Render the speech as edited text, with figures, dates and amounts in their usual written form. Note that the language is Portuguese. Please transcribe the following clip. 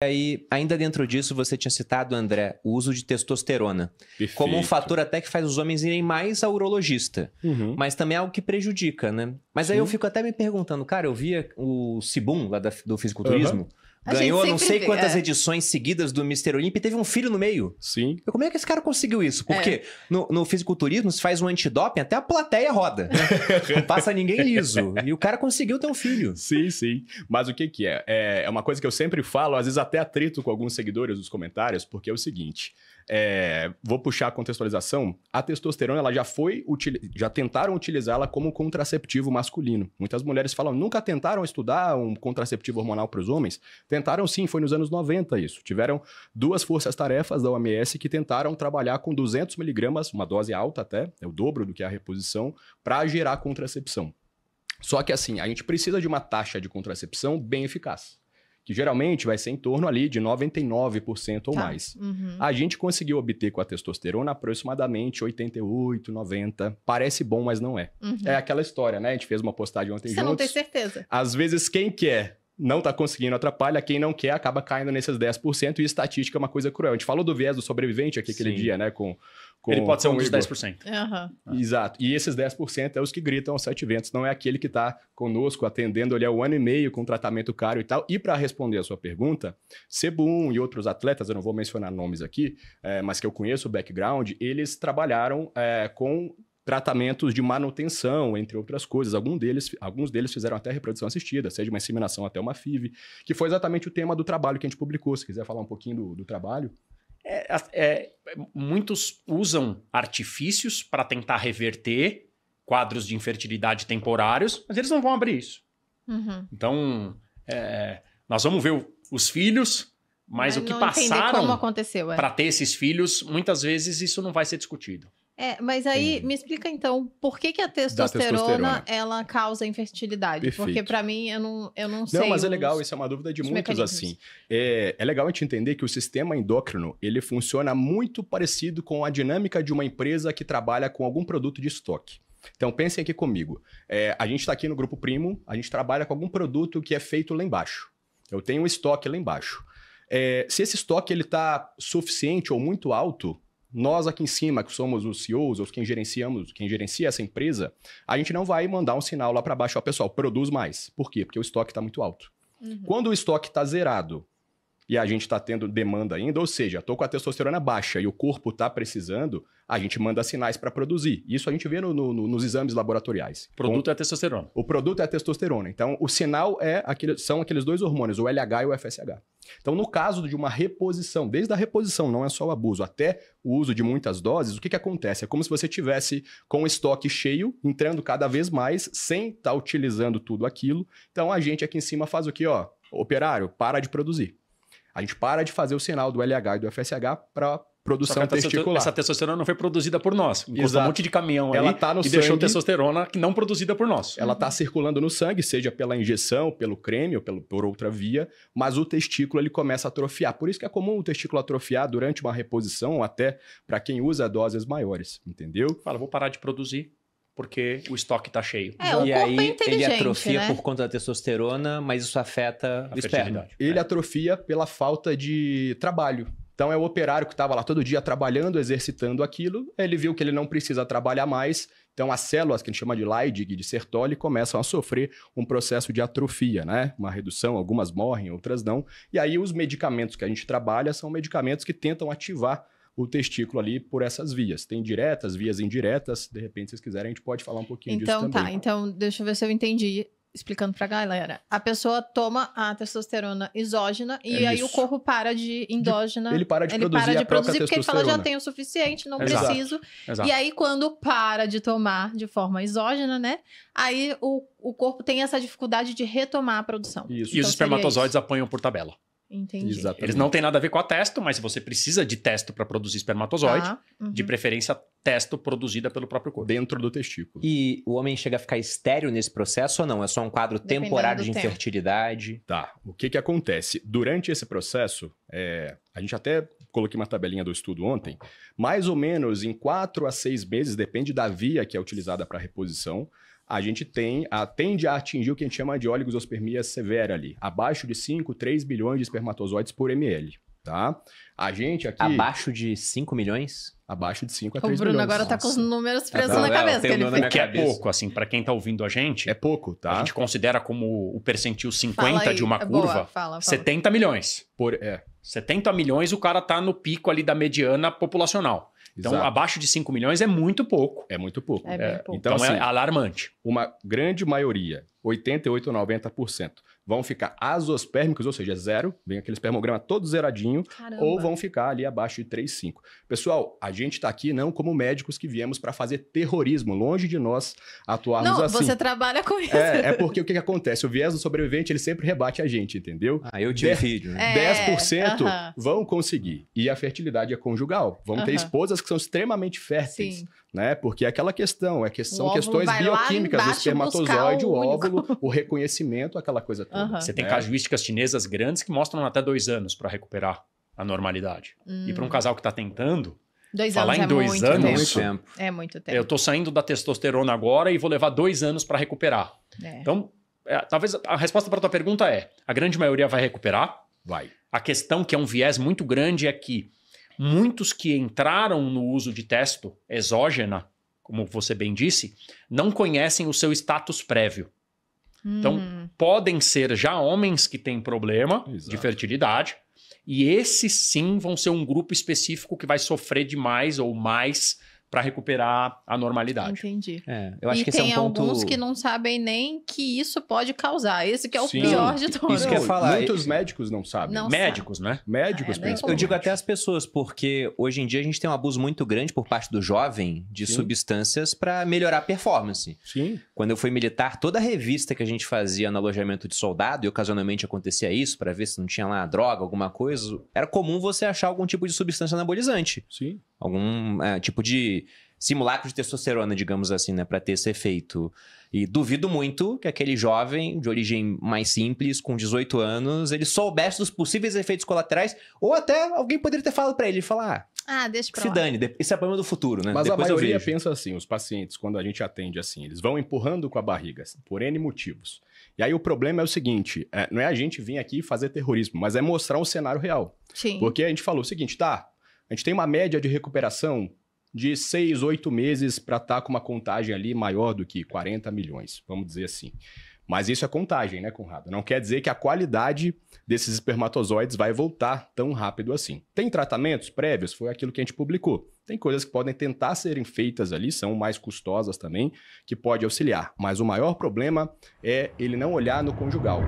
aí, ainda dentro disso, você tinha citado, André, o uso de testosterona. Perfeito. Como um fator até que faz os homens irem mais ao urologista. Mas também é algo que prejudica, né? Mas aí eu fico até me perguntando, cara, eu via o Sibum, lá do fisiculturismo, ganhou não sei quantas edições seguidas do Mr. Olympia e teve um filho no meio. Sim. Como é que esse cara conseguiu isso? Porque no fisiculturismo, se faz um antidoping, até a plateia roda. Não passa ninguém liso. E o cara conseguiu ter um filho. Sim, sim. Mas o que que é? É uma coisa que eu sempre falo, às vezes até atrito com alguns seguidores nos comentários, porque é o seguinte... vou puxar a contextualização. A testosterona, ela já tentaram utilizá-la como contraceptivo masculino. Muitas mulheres falam, nunca tentaram estudar um contraceptivo hormonal para os homens? Tentaram sim, foi nos anos 90 isso. Tiveram 2 forças-tarefas da OMS que tentaram trabalhar com 200 miligramas, uma dose alta até, é o dobro do que a reposição, para gerar contracepção. Só que assim, a gente precisa de uma taxa de contracepção bem eficaz, que geralmente vai ser em torno ali de 99% ou mais. A gente conseguiu obter com a testosterona aproximadamente 88, 90. Parece bom, mas não é. É aquela história, né? A gente fez uma postagem ontem juntos. Você não tem certeza. Às vezes, quem quer não tá conseguindo atrapalha, quem não quer acaba caindo nesses 10%, e estatística é uma coisa cruel. A gente falou do viés do sobrevivente aqui aquele dia, né? Ele pode ser um dos 10%. Exato. E esses 10% é os que gritam aos 7 ventos. Não é aquele que está conosco atendendo ali há 1 ano e meio com tratamento caro e tal. E para responder a sua pergunta, Sebum e outros atletas, eu não vou mencionar nomes aqui, mas que eu conheço o background, eles trabalharam com tratamentos de manutenção, entre outras coisas. Alguns deles fizeram até reprodução assistida, seja uma inseminação até uma FIV, que foi exatamente o tema do trabalho que a gente publicou. Se quiser falar um pouquinho do trabalho... Muitos usam artifícios para tentar reverter quadros de infertilidade temporários, mas eles não vão abrir isso. Então, nós vamos ver os filhos, mas o que passaram para ter esses filhos, muitas vezes isso não vai ser discutido. Mas aí me explica então, por que a testosterona ela causa infertilidade? Perfeito. Porque pra mim eu não sei. Não, mas é legal, isso é uma dúvida de muitos assim. É legal a gente entender que o sistema endócrino, ele funciona muito parecido com a dinâmica de uma empresa que trabalha com algum produto de estoque. Então pensem aqui comigo, a gente está aqui no Grupo Primo, a gente trabalha com algum produto que é feito lá embaixo. Eu tenho um estoque lá embaixo. Se esse estoque está suficiente ou muito alto, nós aqui em cima, que somos os CEOs, ou quem gerencia essa empresa, a gente não vai mandar um sinal lá para baixo, ó, pessoal, produz mais. Por quê? Porque o estoque está muito alto. Quando o estoque está zerado e a gente está tendo demanda ainda, ou seja, estou com a testosterona baixa e o corpo está precisando, a gente manda sinais para produzir. Isso a gente vê nos exames laboratoriais. O produto é a testosterona. O produto é a testosterona. Então, o sinal são aqueles 2 hormônios, o LH e o FSH. Então, no caso de uma reposição, desde a reposição, não é só o abuso, até o uso de muitas doses, o que acontece? É como se você tivesse com o estoque cheio, entrando cada vez mais, sem estar utilizando tudo aquilo. Então, a gente aqui em cima faz o quê? Ó, operário, para de produzir. A gente para de fazer o sinal do LH e do FSH para produção testicular. Essa testosterona não foi produzida por nós. Encostou um monte de caminhão ela aí tá no e sangue, deixou testosterona que não produzida por nós. Ela está circulando no sangue, seja pela injeção, pelo creme ou por outra via, mas o testículo ele começa a atrofiar. Por isso que é comum o testículo atrofiar durante uma reposição, ou até para quem usa doses maiores, entendeu? Fala, vou parar de produzir porque o estoque está cheio. E aí ele atrofia por conta da testosterona, mas isso afeta o esperma. Ele atrofia pela falta de trabalho. Então, é o operário que estava lá todo dia trabalhando, exercitando aquilo, ele viu que ele não precisa trabalhar mais, então as células que a gente chama de Leydig, de Sertoli, começam a sofrer um processo de atrofia, né? Uma redução, algumas morrem, outras não. E aí os medicamentos que a gente trabalha são medicamentos que tentam ativar o testículo ali por essas vias. Tem diretas, vias indiretas, de repente, se vocês quiserem, a gente pode falar um pouquinho disso também. Então deixa eu ver se eu entendi. Explicando pra galera. A pessoa toma a testosterona exógena e aí o corpo para de endógena. Ele para de produzir a própria porque ele fala, já tenho o suficiente, não preciso. Exato. E aí, quando para de tomar de forma exógena, né? Aí o corpo tem essa dificuldade de retomar a produção. Isso. E os espermatozoides apanham por tabela. Entendi. Exatamente. Eles não têm nada a ver com a testo, mas se você precisa de testo para produzir espermatozoide, de preferência testo produzida pelo próprio corpo. Dentro do testículo. E o homem chega a ficar estéril nesse processo ou não? É só um quadro temporário de infertilidade? Tá. O que acontece? Durante esse processo, a gente até coloquei uma tabelinha do estudo ontem, mais ou menos em 4 a 6 meses, depende da via que é utilizada para reposição, a gente tende a atingir o que a gente chama de oligospermia severa ali. Abaixo de 5, 3 bilhões de espermatozoides por ml, tá? A gente aqui... Abaixo de 5 milhões? Abaixo de 5 a 3 bilhões. O Bruno agora tá com os números presos na cabeça. O que é pouco, assim, para quem tá ouvindo a gente... É pouco, tá? A gente considera como o percentil 50 de uma curva, fala. 70 milhões. 70 milhões, o cara tá no pico ali da mediana populacional. Então, abaixo de 5 milhões é muito pouco. É muito pouco. É bem pouco. Então assim, é alarmante. Uma grande maioria, 88% a 90%, vão ficar azospérmicos, ou seja, zero, vem aquele espermograma todo zeradinho, Caramba. ou vão ficar ali abaixo de 3,5. Pessoal, a gente tá aqui não como médicos que viemos para fazer terrorismo, longe de nós atuarmos assim. Não, você trabalha com isso. É porque o que acontece? O viés do sobrevivente, ele sempre rebate a gente, entendeu? Eu tive filho. 10% vão conseguir. E a fertilidade é conjugal. Vão ter esposas que são extremamente férteis. Sim. Né? Porque é aquela questão, são óvulo questões bioquímicas do espermatozoide, o óvulo, o reconhecimento, aquela coisa toda. Você tem casuísticas chinesas grandes que mostram até 2 anos para recuperar a normalidade. E para um casal que está tentando, 2 falar anos em 2 anos, tempo. É muito tempo. Eu tô saindo da testosterona agora e vou levar 2 anos para recuperar. Então, talvez a resposta para tua pergunta é: a grande maioria vai recuperar? Vai. A questão que é um viés muito grande é que muitos que entraram no uso de testo exógena, como você bem disse, não conhecem o seu status prévio. Então, podem ser já homens que têm problema de fertilidade, e esses sim vão ser um grupo específico que vai sofrer demais ou mais para recuperar a normalidade. Entendi. Eu acho que esse é um ponto... tem alguns que não sabem nem que isso pode causar. Esse que é o pior de todos. Isso que eu ia falar. Muitos médicos não sabem. Médicos, né? Médicos, principalmente. Eu digo até as pessoas, porque hoje em dia a gente tem um abuso muito grande por parte do jovem de substâncias para melhorar a performance. Sim. Quando eu fui militar, toda revista que a gente fazia no alojamento de soldado, e ocasionalmente acontecia isso, para ver se não tinha lá droga, alguma coisa, era comum você achar algum tipo de substância anabolizante. Sim. Algum tipo de simulacro de testosterona, digamos assim, né, para ter esse efeito. E duvido muito que aquele jovem de origem mais simples, com 18 anos, ele soubesse dos possíveis efeitos colaterais, ou até alguém poderia ter falado para ele, falar, deixa pra se lá. dane, isso é problema do futuro, né? Mas depois a maioria pensa assim, os pacientes, quando a gente atende assim, eles vão empurrando com a barriga, por N motivos. E aí o problema é o seguinte, não é a gente vir aqui fazer terrorismo, mas é mostrar um cenário real. Sim. Porque a gente falou o seguinte, a gente tem uma média de recuperação de 6, 8 meses para estar com uma contagem ali maior do que 40 milhões, vamos dizer assim. Mas isso é contagem, né, Conrado? Não quer dizer que a qualidade desses espermatozoides vai voltar tão rápido assim. Tem tratamentos prévios? Foi aquilo que a gente publicou. Tem coisas que podem tentar serem feitas ali, são mais custosas também, que pode auxiliar. Mas o maior problema é ele não olhar no conjugal.